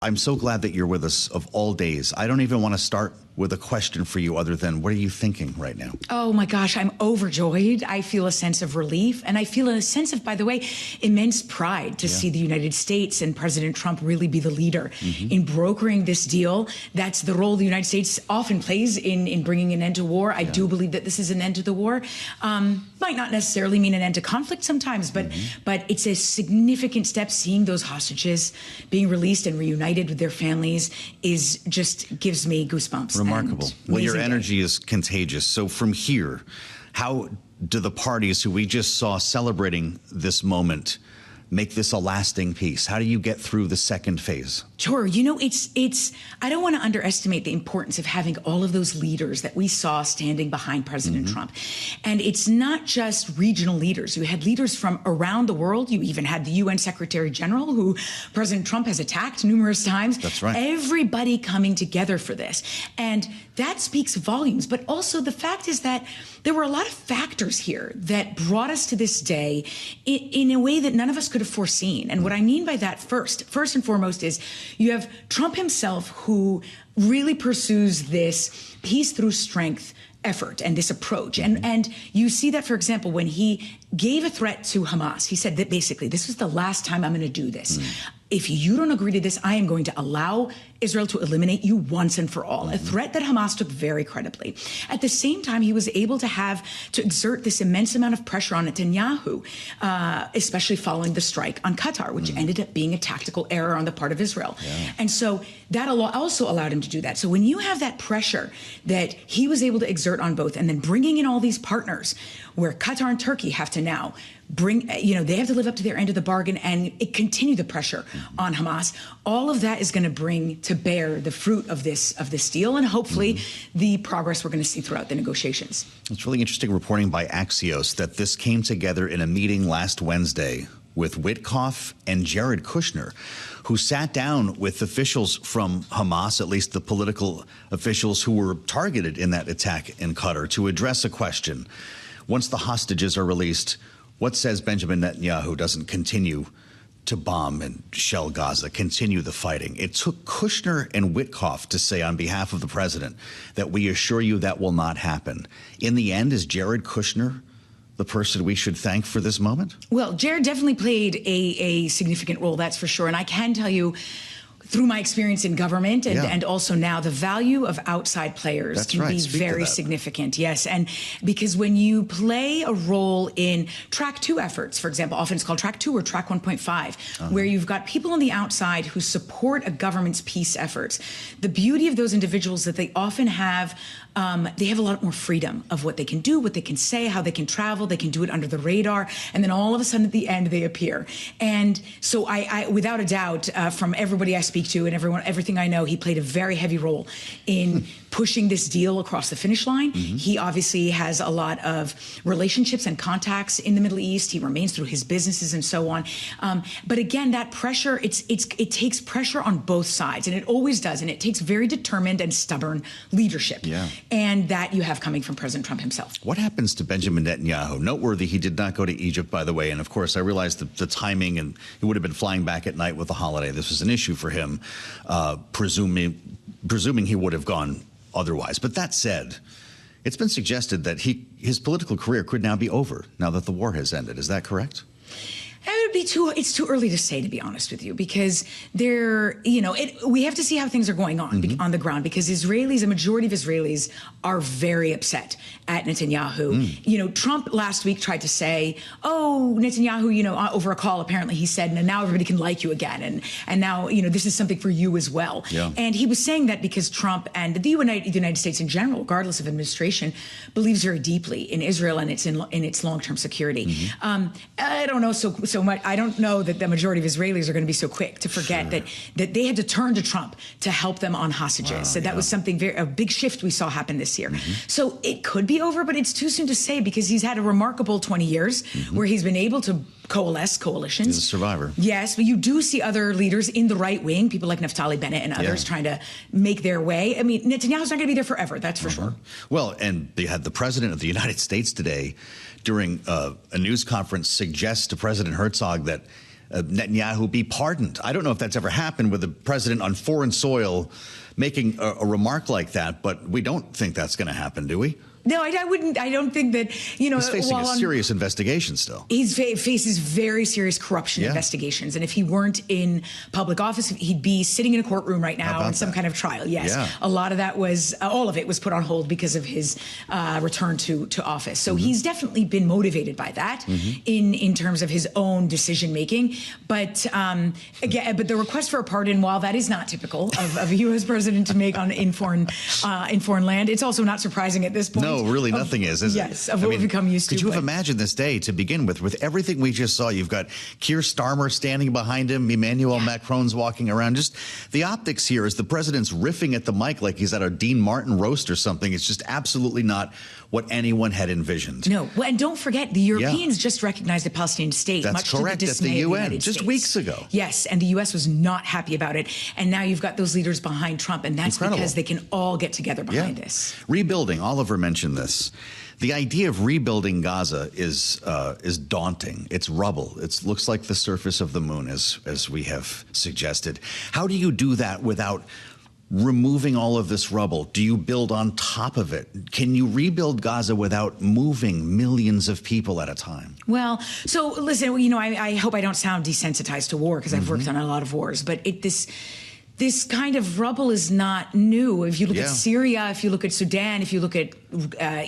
I'm so glad that you're with us of all days. I don't even want to start with a question for you other than, what are you thinking right now? Oh my gosh, I'm overjoyed. I feel a sense of relief. And I feel a sense of, by the way, immense pride to see the United States and President Trump really be the leader in brokering this deal. That's the role the United States often plays in bringing an end to war. I do believe that this is an end to the war. Might not necessarily mean an end to conflict sometimes, but it's a significant step. Seeing those hostages being released and reunited with their families just gives me goosebumps. Remarkable. Well, your energy is contagious. So from here, how do the parties who we just saw celebrating this moment make this a lasting peace? How do you get through the second phase? Sure. You know, I don't want to underestimate the importance of having all of those leaders that we saw standing behind President Trump. And it's not just regional leaders. You had leaders from around the world. You even had the UN Secretary General, who President Trump has attacked numerous times. That's right. Everybody coming together for this. And that speaks volumes. But also the fact is that there were a lot of factors here that brought us to this day in a way that none of us could have foreseen. And what I mean by that first and foremost is you have Trump himself, who really pursues this peace through strength effort and this approach. And you see that, for example, when he gave a threat to Hamas, he said that basically, this is the last time I'm going to do this. If you don't agree to this, I am going to allow Israel to eliminate you once and for all. A threat that Hamas took very credibly. At the same time, he was able to exert this immense amount of pressure on Netanyahu, especially following the strike on Qatar, which ended up being a tactical error on the part of Israel. And so that also allowed him to do that. So when you have that pressure that he was able to exert on both, and then bringing in all these partners, where Qatar and Turkey have to now they have to live up to their end of the bargain and continue the pressure on Hamas. All of that is going to bring to bear the fruit of this deal, and hopefully the progress we're going to see throughout the negotiations. It's really interesting reporting by Axios that this came together in a meeting last Wednesday with Witkoff and Jared Kushner, who sat down with officials from Hamas, at least the political officials who were targeted in that attack in Qatar, to address a question. Once the hostages are released, what says Benjamin Netanyahu doesn't continue to bomb and shell Gaza, continue the fighting? It took Kushner and Witkoff to say on behalf of the president that we assure you that will not happen. In the end, is Jared Kushner the person we should thank for this moment? Well, Jared definitely played a significant role, that's for sure. And I can tell you, through my experience in government and also now, the value of outside players can be very significant. Yes. And because when you play a role in track 2 efforts, for example, often it's called track 2 or track 1.5, where you've got people on the outside who support a government's peace efforts, the beauty of those individuals that they often have, they have a lot more freedom of what they can do, what they can say, how they can travel. They can do it under the radar. And then all of a sudden at the end, they appear. And so I without a doubt, from everybody I speak to and everything I know, he played a very heavy role in pushing this deal across the finish line. He obviously has a lot of relationships and contacts in the Middle East. He remains through his businesses and so on. But again, that pressure, it takes pressure on both sides, and it always does. And it takes very determined and stubborn leadership. And that you have coming from President Trump himself. What happens to Benjamin Netanyahu? Noteworthy, he did not go to Egypt, by the way. And of course, I realized the timing, and he would have been flying back at night with the holiday. This was an issue for him, presuming he would have gone otherwise. But that said, it's been suggested that his political career could now be over now that the war has ended. Is that correct? It's too early to say, to be honest with you, because we have to see how things are going on the ground, because a majority of Israelis are very upset at Netanyahu. Trump last week tried to say, oh, Netanyahu, over a call, apparently he said, now everybody can like you again. And now, this is something for you as well. And he was saying that because Trump and the United States in general, regardless of administration, believes very deeply in Israel and its long-term security. I don't know so much. I don't know that the majority of Israelis are going to be so quick to forget that they had to turn to Trump to help them on hostages. So that was something a big shift we saw happen this year. So it could be over, but it's too soon to say, because he's had a remarkable 20 years where he's been able to coalesce coalitions. He's a survivor. Yes, but you do see other leaders in the right wing, people like Naftali Bennett and others trying to make their way. I mean, Netanyahu's not going to be there forever, that's for sure. Well, and they had the president of the United States today during a news conference suggest to President Herzog that Netanyahu be pardoned. I don't know if that's ever happened with a president on foreign soil making a remark like that, but we don't think that's going to happen, do we? No, I wouldn't. I don't think that, he's facing a serious investigation still. He faces very serious corruption investigations. And if he weren't in public office, he'd be sitting in a courtroom right now in some kind of trial. Yes. Yeah. A lot of that was, all of it was put on hold because of his return to office. So he's definitely been motivated by that in terms of his own decision making. But again, but the request for a pardon, while that is not typical of a U.S. president to make in foreign land, it's also not surprising at this point. No, really nothing is it? Yes, of what we've become used to. Could you have imagined this day to begin with everything we just saw? You've got Keir Starmer standing behind him, Emmanuel Macron's walking around. Just the optics here is the president's riffing at the mic like he's at a Dean Martin roast or something. It's just absolutely not what anyone had envisioned. No, well, and don't forget, the Europeans just recognized a Palestinian state. That's much correct, to the dismay at the UN, of the United just States. weeks ago. Yes, and the U.S. was not happy about it. And now you've got those leaders behind Trump, and that's because they can all get together behind this. Rebuilding, Oliver mentioned this. The idea of rebuilding Gaza is daunting. It's rubble. It looks like the surface of the moon, as we have suggested. How do you do that without removing all of this rubble? Do you build on top of it? Can you rebuild Gaza without moving millions of people at a time? Well, so listen, I hope I don't sound desensitized to war because I've worked on a lot of wars, but this kind of rubble is not new. If you look at Syria, if you look at Sudan, if you look at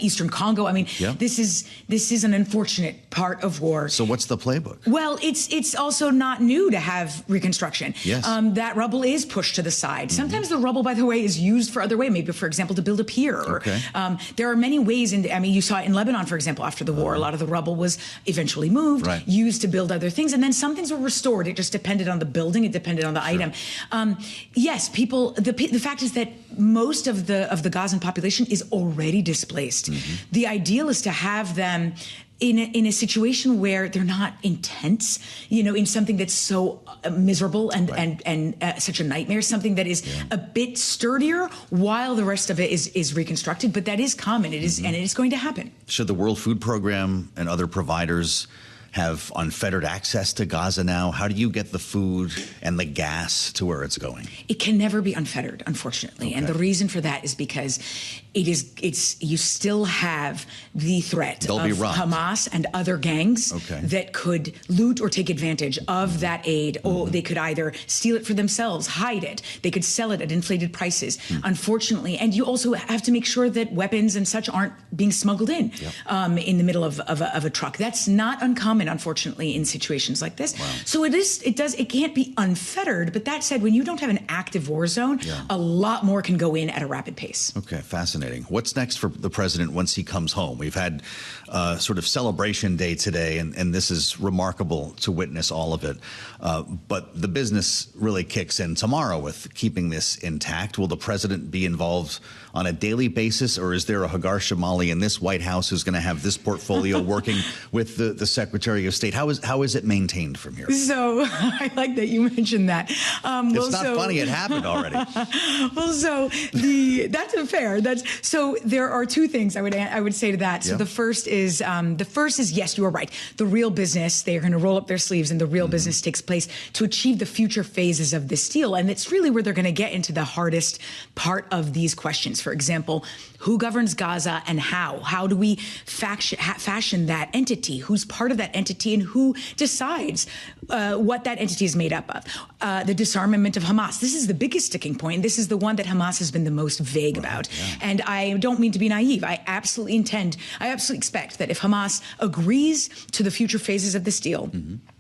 Eastern Congo, this is an unfortunate part of war. So what's the playbook? Well, it's also not new to have reconstruction. Yes. That rubble is pushed to the side. Sometimes the rubble, by the way, is used for other ways. Maybe, for example, to build a pier. Okay. There are many ways. You saw it in Lebanon, for example, after the war. A lot of the rubble was eventually moved, used to build other things, and then some things were restored. It just depended on the building. It depended on the item. Yes, people. The fact is that most of the Gazan population is already displaced. The ideal is to have them in a situation where they're not intense, in something that's so miserable and such a nightmare, something that is a bit sturdier while the rest of it is reconstructed. But that is common. It is, and it is going to happen. Should the World Food Program and other providers have unfettered access to Gaza now? How do you get the food and the gas to where it's going? It can never be unfettered, unfortunately. Okay. And the reason for that is because you still have the threat of Hamas and other gangs that could loot or take advantage of that aid. Or they could either steal it for themselves, hide it. They could sell it at inflated prices, unfortunately. And you also have to make sure that weapons and such aren't being smuggled in the middle of a truck. That's not uncommon, unfortunately, in situations like this. Wow. So it can't be unfettered. But that said, when you don't have an active war zone, a lot more can go in at a rapid pace. Okay, fascinating. What's next for the president once he comes home? We've had sort of celebration day today, and this is remarkable to witness all of it. But the business really kicks in tomorrow with keeping this intact. Will the president be involved on a daily basis, or is there a Hagar Chemali in this White House who's going to have this portfolio working with the Secretary of State? How is it maintained from here? So I like that you mentioned that. It's not funny. It happened already. That's fair. So there are two things I would say to that. So the first is yes, you are right. The real business, they are going to roll up their sleeves, and the real business takes place to achieve the future phases of this deal. And it's really where they're going to get into the hardest part of these questions. For example, who governs Gaza and how? How do we fashion that entity? Who's part of that entity, and who decides what that entity is made up of? The disarmament of Hamas. This is the biggest sticking point. This is the one that Hamas has been the most vague about. Yeah. And I don't mean to be naive. I absolutely expect that if Hamas agrees to the future phases of this deal,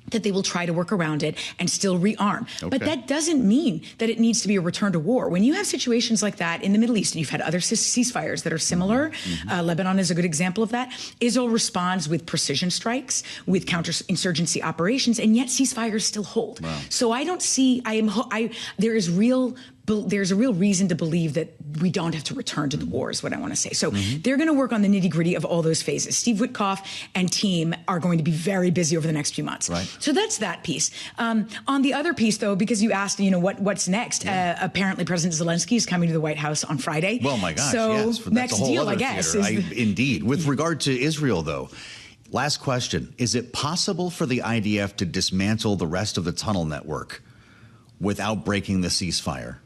that they will try to work around it and still rearm. Okay. But that doesn't mean that it needs to be a return to war. When you have situations like that in the Middle East, and you've had other ceasefires that are similar, Lebanon is a good example of that. Israel responds with precision strikes, with counterinsurgency operations, and yet ceasefires still hold. Wow. So I don't see, there's a real reason to believe that we don't have to return to the war, is what I want to say. So they're going to work on the nitty-gritty of all those phases. Steve Witkoff and team are going to be very busy over the next few months. Right. So that's that piece. On the other piece, though, because you asked, what's next? Apparently, President Zelensky is coming to the White House on Friday. Well, my gosh, so yes. That's next a whole deal, other I guess. Indeed. With regard to Israel, though, Last question. Is it possible for the IDF to dismantle the rest of the tunnel network without breaking the ceasefire?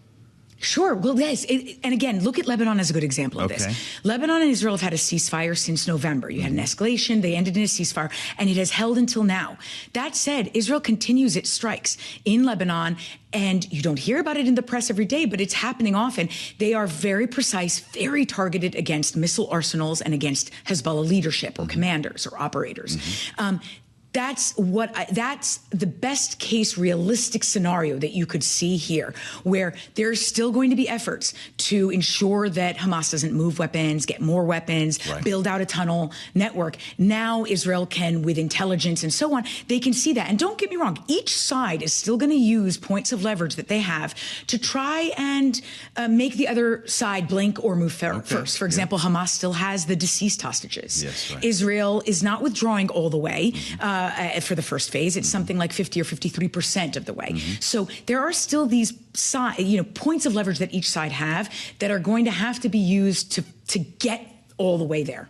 Sure. Well, yes. And again, look at Lebanon as a good example of this. Lebanon and Israel have had a ceasefire since November. You had an escalation. They ended in a ceasefire, and it has held until now. That said, Israel continues its strikes in Lebanon, and you don't hear about it in the press every day, but it's happening often. They are very precise, very targeted against missile arsenals and against Hezbollah leadership or commanders or operators. That's the best case realistic scenario that you could see here, where there's still going to be efforts to ensure that Hamas doesn't move weapons, get more weapons, build out a tunnel network. Now Israel can, with intelligence and so on, they can see that. And don't get me wrong, each side is still going to use points of leverage that they have to try and make the other side blink or move first. For example, Hamas still has the deceased hostages. Israel is not withdrawing all the way. For the first phase, it's something like 50 or 53% of the way. So there are still these points of leverage that each side have that are going to have to be used to get all the way there.